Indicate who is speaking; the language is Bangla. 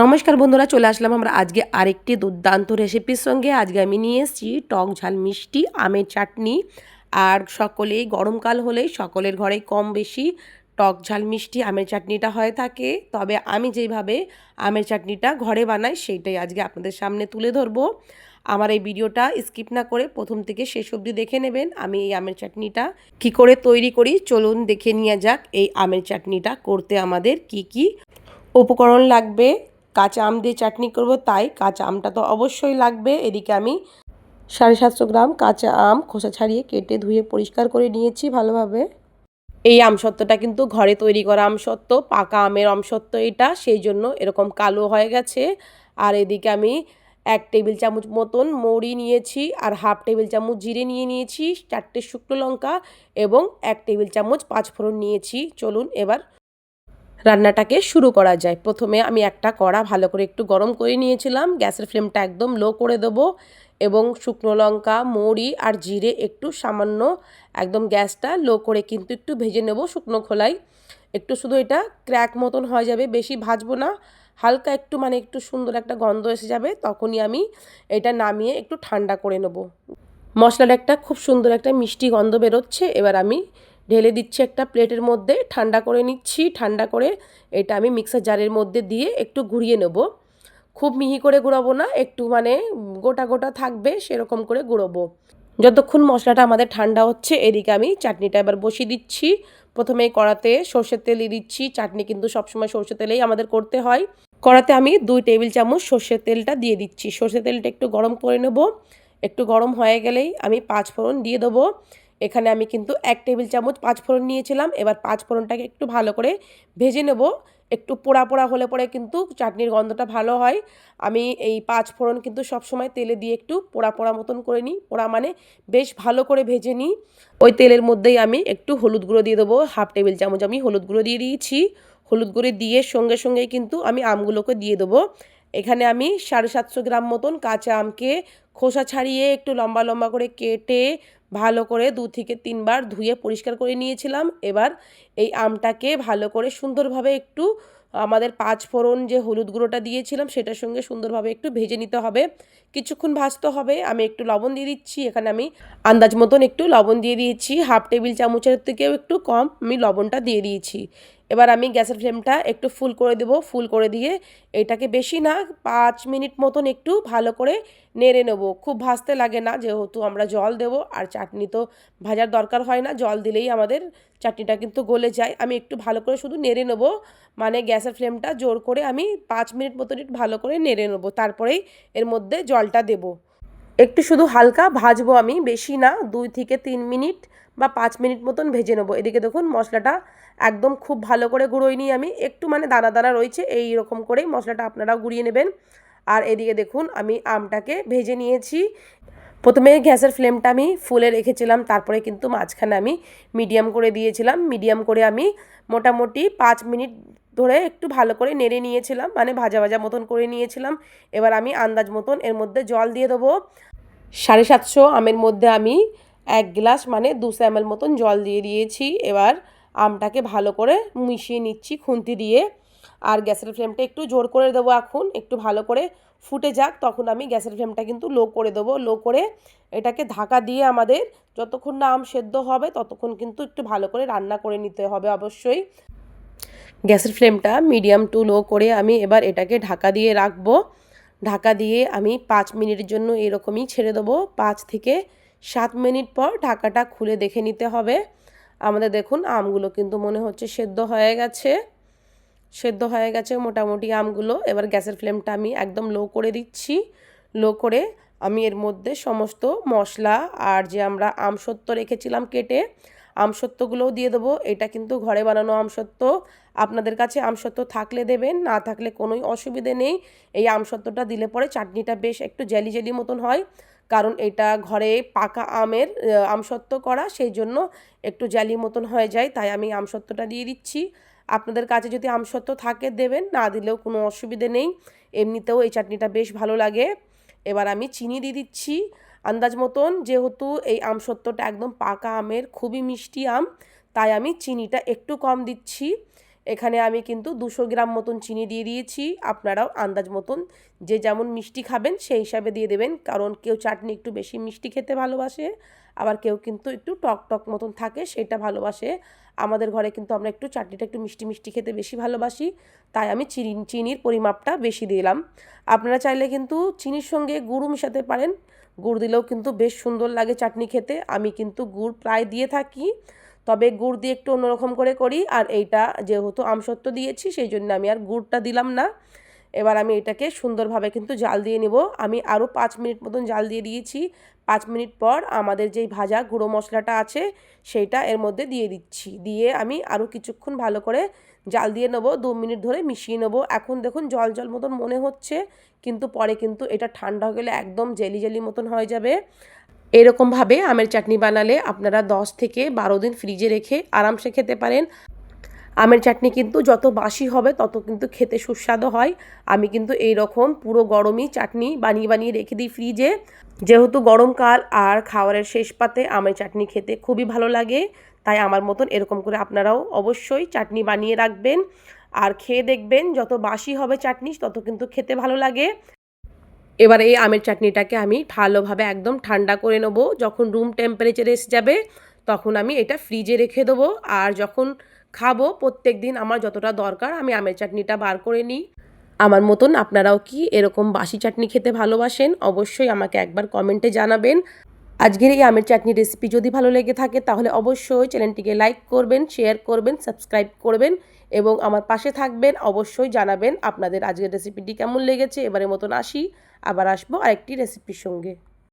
Speaker 1: নমস্কার বন্ধুরা, চলে আসলাম আমরা আজকে আরেকটি দুর্দান্ত রেসিপির সঙ্গে। আজকে আমি নিয়ে এসেছি টক ঝাল মিষ্টি আমের চাটনি। আর সকলেই গরমকাল হলেই সকলের ঘরেই কম বেশি টক ঝাল মিষ্টি আমের চাটনিটা হয়ে থাকে। তবে আমি যেইভাবে আমের চাটনিটা ঘরে বানাই সেইটাই আজকে আপনাদের সামনে তুলে ধরবো। আমার এই ভিডিওটা স্কিপ না করে প্রথম থেকে শেষ অবধি দেখে নেবেন। আমি এই আমের চাটনিটা কি করে তৈরি করি চলুন দেখে নিয়ে যাক। এই আমের চাটনিটা করতে আমাদের কি কি উপকরণ লাগবে। কাঁচা আম দিয়ে চাটনি করব, তাই কাঁচা আমটা তো অবশ্যই লাগবে। এদিকে আমি 750 গ্রাম কাঁচা আম খোসা ছাড়িয়ে কেটে ধুয়ে পরিষ্কার করে নিয়েছি ভালোভাবে। এই আমসত্ত্বটা কিন্তু ঘরে তৈরি করা আমসত্ত্ব, পাকা আমের আমসত্ত্ব এটা, সেই জন্য এরকম কালো হয়ে গেছে। আর এদিকে আমি 1 টেবিল চামচ মতন মৌরি নিয়েছি, আর হাফ টেবিল চামচ জিরে নিয়ে নিয়েছি, 4টে শুকনো লঙ্কা এবং 1 টেবিল চামচ পাঁচফোড়ন নিয়েছি। চলুন এবার রান্নাটাকে শুরু করা যায়। প্রথমে আমি একটা কড়া ভালো করে একটু গরম করে নিয়েছিলাম। গ্যাসের ফ্লেমটা একদম লো করে দেবো এবং শুকনো লঙ্কা, মৌরি আর জিরে একটু সামান্য একদম গ্যাসটা লো করে কিন্তু একটু ভেজে নেব শুকনো খোলায়। একটু শুধু এটা ক্র্যাক মতন হয়ে যাবে, বেশি ভাজবো না, হালকা একটু একটু সুন্দর একটা গন্ধ এসে যাবে, তখনই আমি এটা নামিয়ে একটু ঠান্ডা করে নেব। মশলার একটা খুব সুন্দর একটা মিষ্টি গন্ধ বেরোচ্ছে। এবার আমি ঢেলে দিচ্ছি একটা প্লেটের মধ্যে, ঠান্ডা করে নিচ্ছি। ঠান্ডা করে এটা আমি মিক্সার জারের মধ্যে দিয়ে একটু ঘুরিয়ে নেব। খুব মিহি করে গুঁড়াবো না, একটু গোটা গোটা থাকবে সেরকম করে গুঁড়োবো। যতক্ষণ মশলাটা আমাদের ঠান্ডা হচ্ছে, এদিকে আমি চাটনিটা এবার বসিয়ে দিচ্ছি। প্রথমে কড়াতে সর্ষের তেল দিয়ে দিচ্ছি। চাটনি কিন্তু সবসময় সর্ষের তেলেই আমাদের করতে হয়। কড়াতে আমি 2 টেবিল চামচ সর্ষের তেলটা দিয়ে দিচ্ছি। সর্ষের তেলটা একটু গরম করে নেব। একটু গরম হয়ে গেলেই আমি পাঁচফোড়ন দিয়ে দেবো। এখানে আমি কিন্তু 1 টেবিল চামচ পাঁচফোড়ন নিয়েছিলাম। এবার পাঁচফোড়নটাকে একটু ভালো করে ভেজে নেব। একটু পোড়া পোড়া হলে পরে কিন্তু চাটনির গন্ধটা ভালো হয়। আমি এই পাঁচফোড়ন কিন্তু সবসময় তেলে দিয়ে একটু পোড়া পোড়া মতন করে নিই। পোড়া বেশ ভালো করে ভেজে নিই। ওই তেলের মধ্যেই আমি একটু হলুদ গুঁড়ো দিয়ে দেবো। হাফ টেবিল চামচ আমি হলুদ গুঁড়ো দিয়ে দিয়েছি। হলুদ গুঁড়ো দিয়ে সঙ্গে সঙ্গেই কিন্তু আমি আমগুলোকে দিয়ে দেবো। এখানে আমি 750 গ্রাম মতন কাঁচা আমকে খোসা ছাড়িয়ে একটু লম্বা লম্বা করে কেটে ভালো করে 2 থেকে 3 বার ধুয়ে পরিষ্কার করে নিয়েছিলাম। এবার এই আমটাকে ভালো করে সুন্দরভাবে একটু আমাদের পাঁচফোড়ন যে হলুদ গুঁড়োটা দিয়েছিলাম সেটার সঙ্গে সুন্দরভাবে একটু ভেজে নিতে হবে। কিছুক্ষণ ভাজতে হবে। আমি একটু লবণ দিয়ে দিচ্ছি। এখানে আমি আন্দাজ মতন একটু লবণ দিয়ে দিয়েছি। হাফ টেবিল চামচের থেকেও একটু কম আমি লবণটা দিয়ে দিয়েছি। এবার আমি গ্যাসের ফ্লেমটা একটু ফুল করে দেবো। ফুল করে দিয়ে এটাকে বেশি না 5 মিনিট মতন একটু ভালো করে নেড়ে নেব। খুব ভাজতে লাগে না, যেহেতু আমরা জল দেব আর চাটনি তো ভাজার দরকার হয় না, জল দিলেই আমাদের চাটনিটা কিন্তু গলে যায়। আমি একটু ভালো করে শুধু নেড়ে নেব, গ্যাসের ফ্লেমটা জোর করে আমি 5 মিনিট মতন একটু ভালো করে নেড়ে নেব। তারপরেই এর মধ্যে জলটা দেব। একটু শুধু হালকা ভাজবো আমি, বেশি না, 2 থেকে 3 মিনিট বা 5 মিনিট মতন ভেজে নেবো। এদিকে দেখুন মশলাটা একদম খুব ভালো করে গুঁড়োই নিই আমি, একটু দানা দানা রয়েছে, এই রকম করেই মশলাটা আপনারাও গুঁড়িয়ে নেবেন। আর এদিকে দেখুন আমি আমটাকে ভেজে নিয়েছি। প্রথমে গ্যাসের ফ্লেমটা আমি ফুলে রেখেছিলাম, তারপরে কিন্তু মাঝখানে আমি মিডিয়াম করে দিয়েছিলাম। মিডিয়াম করে আমি মোটামুটি 5 মিনিট ধরে একটু ভালো করে নেড়ে নিয়েছিলাম, ভাজা ভাজা মতন করে নিয়েছিলাম। এবার আমি আন্দাজ মতন এর মধ্যে জল দিয়ে দেবো। 750 আমের মধ্যে আমি 1 গ্লাস 200 ml মতন জল দিয়ে দিয়েছি। এবার আমটাকে ভালো করে মিশিয়ে নিচ্ছি খুন্তি দিয়ে। আর গ্যাসের ফ্লেমটা একটু জোর করে দেবো। এখন একটু ভালো করে ফুটে যাক, তখন আমি গ্যাসের ফ্লেমটা কিন্তু লো করে দেবো। লো করে এটাকে ঢাকা দিয়ে আমাদের যতক্ষণ না আম সেদ্ধ হবে ততক্ষণ কিন্তু একটু ভালো করে রান্না করে নিতে হবে অবশ্যই। গ্যাসের ফ্লেমটা মিডিয়াম টু লো করে আমি এবার এটাকে ঢাকা দিয়ে রাখবো। ঢাকা দিয়ে আমি 5 মিনিটের জন্য এরকমই ছেড়ে দেবো। 5 থেকে 7 মিনিট পর ঢাকাটা খুলে দেখে নিতে হবে। আমাদের দেখুন আমগুলো কিন্তু মনে হচ্ছে সেদ্ধ হয়ে গেছে। সেদ্ধ হয়ে গেছে মোটামুটি আমগুলো। এবার গ্যাসের ফ্লেমটা আমি একদম লো করে দিচ্ছি। লো করে আমি এর মধ্যে সমস্ত মশলা আর যে আমরা আমসত্ত্ব রেখেছিলাম কেটে, আমসত্ত্বগুলোও দিয়ে দেবো। এটা কিন্তু ঘরে বানানো আমসত্ত্ব। আপনাদের কাছে আমসত্ত্ব থাকলে দেবেন, না থাকলে কোনোই অসুবিধে নেই। এই আমসত্ত্বটা দিলে পরে চাটনিটা বেশ একটু জেলি জেলি মতন হয়, কারণ এটা ঘরে পাকা আমের আমসত্ত্ব করা, সেই জন্য একটু জেলি মতন হয়ে যায়, তাই আমি আমসত্ত্বটা দিয়ে দিচ্ছি। আপনাদের কাছে যদি আমসত্ত্ব থাকে দেবেন, না দিলেও কোনো অসুবিধে নেই, এমনিতেও এই চাটনিটা বেশ ভালো লাগে। এবার আমি চিনি দিয়ে দিচ্ছি আন্দাজ মতন, যেহেতু এই আমসত্ত্বটা একদম পাকা আমের খুবই মিষ্টি আম, তাই আমি চিনিটা একটু কম দিচ্ছি। এখানে আমি কিন্তু 200 গ্রাম মতন চিনি দিয়ে দিয়েছি। আপনারাও আন্দাজ মতন যে যেমন মিষ্টি খাবেন সেই হিসাবে দিয়ে দেবেন, কারণ কেউ চাটনি একটু বেশি মিষ্টি খেতে ভালোবাসে, আবার কেউ কিন্তু একটু টক টক মতন থাকে সেটা ভালোবাসে। আমাদের ঘরে কিন্তু আমরা একটু চাটনিটা একটু মিষ্টি মিষ্টি খেতে বেশি ভালোবাসি, তাই আমি চিনির পরিমাপটা বেশি দিলাম। আপনারা চাইলে কিন্তু চিনির সঙ্গে গুড়ও মেশাতে পারেন, গুড় দিলেও কিন্তু বেশ সুন্দর লাগে চাটনি খেতে। আমি কিন্তু গুড় প্রায় দিয়ে থাকি, তবে গুড় দিয়ে একটু অন্যরকম করে করি। আর এইটা যেহেতু আমসত্ত্ব দিয়েছি সেই জন্য আমি আর গুড়টা দিলাম না। এবার আমি এটাকে সুন্দরভাবে কিন্তু জাল দিয়ে নেব। আমি আরও 5 মিনিট মতন জাল দিয়ে দিয়েছি। 5 মিনিট পর আমাদের যেই ভাজা গুঁড়ো মশলাটা আছে সেইটা এর মধ্যে দিয়ে দিচ্ছি। দিয়ে আমি আরও কিছুক্ষণ ভালো করে জাল দিয়ে নেব, 2 মিনিট ধরে মিশিয়ে নেব। এখন দেখুন জল জল মতন মনে হচ্ছে, কিন্তু পরে কিন্তু এটা ঠান্ডা হয়ে গেলে একদম জেলি জেলি মতন হয়ে যাবে। এরকমভাবে আমের চাটনি বানালে আপনারা 10 থেকে 12 দিন ফ্রিজে রেখে আরামসে খেতে পারেন। আমের চাটনি কিন্তু যত বাসি হবে তত কিন্তু খেতে সুস্বাদু হয়। আমি কিন্তু এই রকম পুরো গরমই চাটনি বানিয়ে বানিয়ে রেখে দিই ফ্রিজে, যেহেতু গরমকাল আর খাবারের শেষ পাতে আমের চাটনি খেতে খুবই ভালো লাগে। তাই আমার মতন এরকম করে আপনারাও অবশ্যই চাটনি বানিয়ে রাখবেন আর খেয়ে দেখবেন, যত বাসি হবে চাটনি তত কিন্তু খেতে ভালো লাগে। এবার এই আমের চাটনিটাকে আমি ভালোভাবে একদম ঠান্ডা করে নেবো। যখন রুম টেম্পারেচারে এসে যাবে তখন আমি এটা ফ্রিজে রেখে দেবো। আর যখন খাবো প্রত্যেক দিন আমার যতটা দরকার আমি আমের চাটনিটা বার করে নিই। আমার মতন আপনারাও কি এরকম বাসি চাটনি খেতে ভালোবাসেন? অবশ্যই আমাকে একবার কমেন্টে জানাবেন। আজকের এই আমের চাটনি রেসিপি যদি ভালো লেগে থাকে তাহলে অবশ্যই চ্যানেলটিকে লাইক করবেন, শেয়ার করবেন, সাবস্ক্রাইব করবেন এবং আমার পাশে থাকবেন। অবশ্যই জানাবেন আপনাদের আজকের রেসিপিটি কেমন লেগেছে। এবারের মতন আসি, আবার আসবো আরেকটি রেসিপির সঙ্গে।